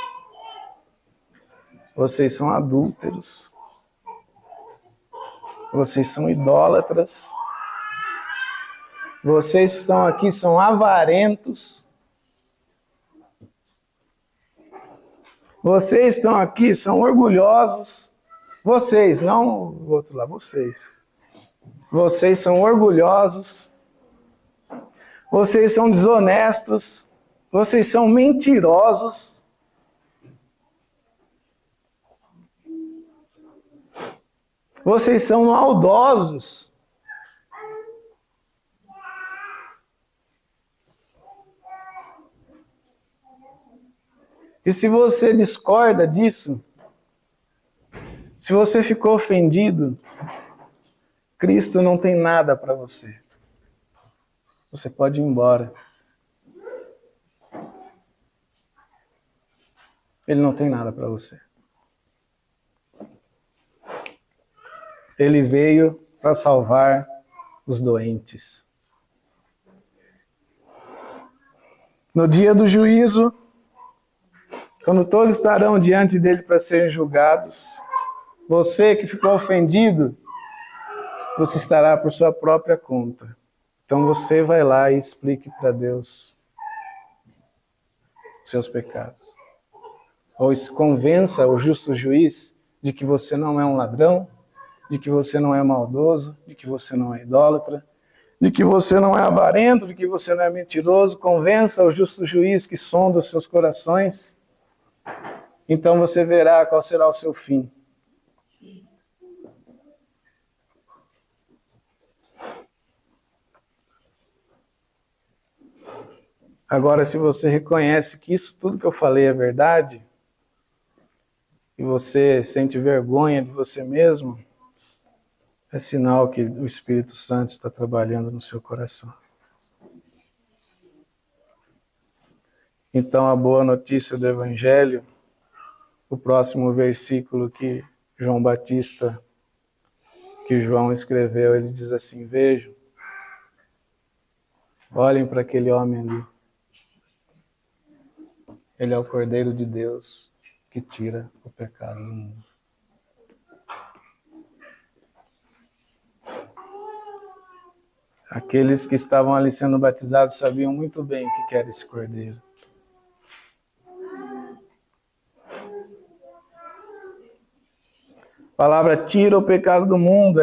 vocês são adúlteros, vocês são idólatras, vocês que estão aqui são avarentos, vocês estão aqui são orgulhosos, vocês, não o outro lá, vocês. Vocês são orgulhosos, vocês são desonestos, vocês são mentirosos. Vocês são maldosos. E se você discorda disso, se você ficou ofendido, Cristo não tem nada para você. Você pode ir embora. Ele não tem nada para você. Ele veio para salvar os doentes. No dia do juízo, quando todos estarão diante dele para serem julgados, você que ficou ofendido, você estará por sua própria conta. Então você vai lá e explique para Deus seus pecados. Ou convença o justo juiz de que você não é um ladrão, de que você não é maldoso, de que você não é idólatra, de que você não é avarento, de que você não é mentiroso. Convença o justo juiz que sonda os seus corações. Então você verá qual será o seu fim. Agora, se você reconhece que isso tudo que eu falei é verdade, e você sente vergonha de você mesmo, é sinal que o Espírito Santo está trabalhando no seu coração. Então, a boa notícia do Evangelho, o próximo versículo que João escreveu, ele diz assim: vejam, olhem para aquele homem ali. Ele é o Cordeiro de Deus que tira o pecado do mundo. Aqueles que estavam ali sendo batizados sabiam muito bem o que era esse Cordeiro. A palavra tira o pecado do mundo,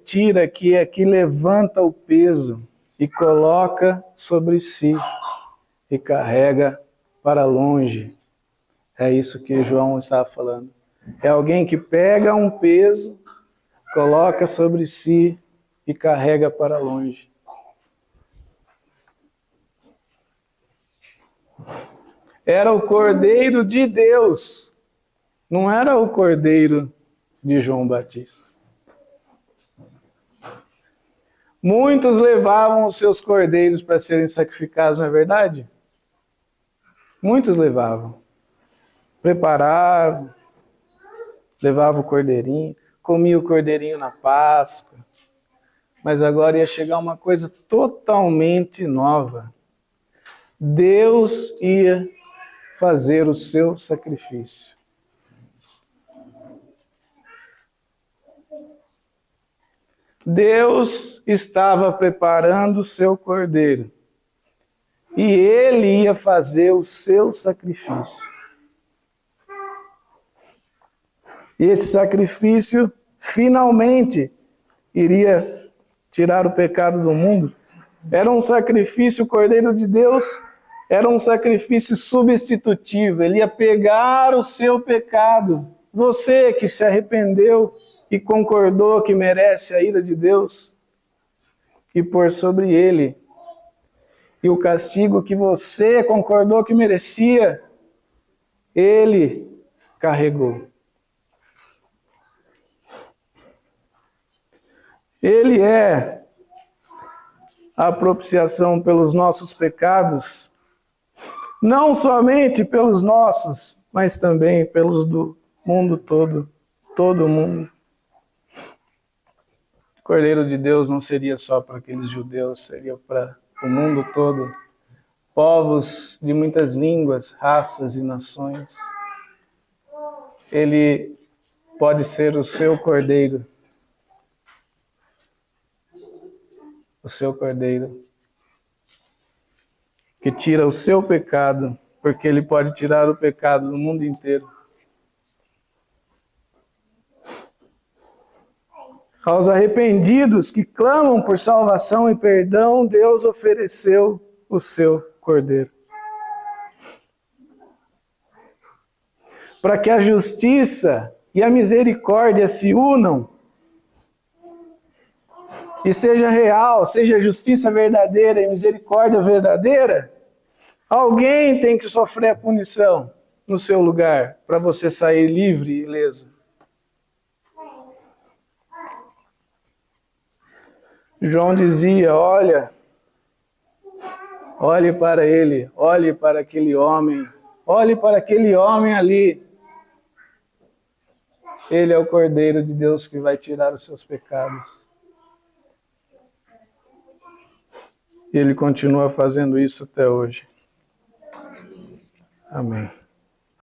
tira aqui, é que levanta o peso e coloca sobre si e carrega para longe. É isso que João estava falando. É alguém que pega um peso, coloca sobre si e carrega para longe. Era o Cordeiro de Deus, não era o Cordeiro de João Batista. Muitos levavam os seus cordeiros para serem sacrificados, não é verdade? Muitos levavam. Preparavam, levavam o cordeirinho, comiam o cordeirinho na Páscoa. Mas agora ia chegar uma coisa totalmente nova. Deus ia fazer o seu sacrifício. Deus estava preparando o seu cordeiro. E ele ia fazer o seu sacrifício. E esse sacrifício, finalmente, iria tirar o pecado do mundo. Era um sacrifício, o Cordeiro de Deus era um sacrifício substitutivo. Ele ia pegar o seu pecado. Você que se arrependeu e concordou que merece a ira de Deus e pôr sobre ele. E o castigo que você concordou que merecia, ele carregou. Ele é a propiciação pelos nossos pecados, não somente pelos nossos, mas também pelos do mundo todo, todo mundo. O Cordeiro de Deus não seria só para aqueles judeus, seria para o mundo todo, povos de muitas línguas, raças e nações. Ele pode ser o seu Cordeiro. O seu Cordeiro, que tira o seu pecado, porque ele pode tirar o pecado do mundo inteiro. Aos arrependidos que clamam por salvação e perdão, Deus ofereceu o seu Cordeiro. Para que a justiça e a misericórdia se unam e seja real, seja justiça verdadeira e misericórdia verdadeira, alguém tem que sofrer a punição no seu lugar, para você sair livre e ileso. João dizia, olhe para ele, olhe para aquele homem ali. Ele é o Cordeiro de Deus que vai tirar os seus pecados. E ele continua fazendo isso até hoje. Amém.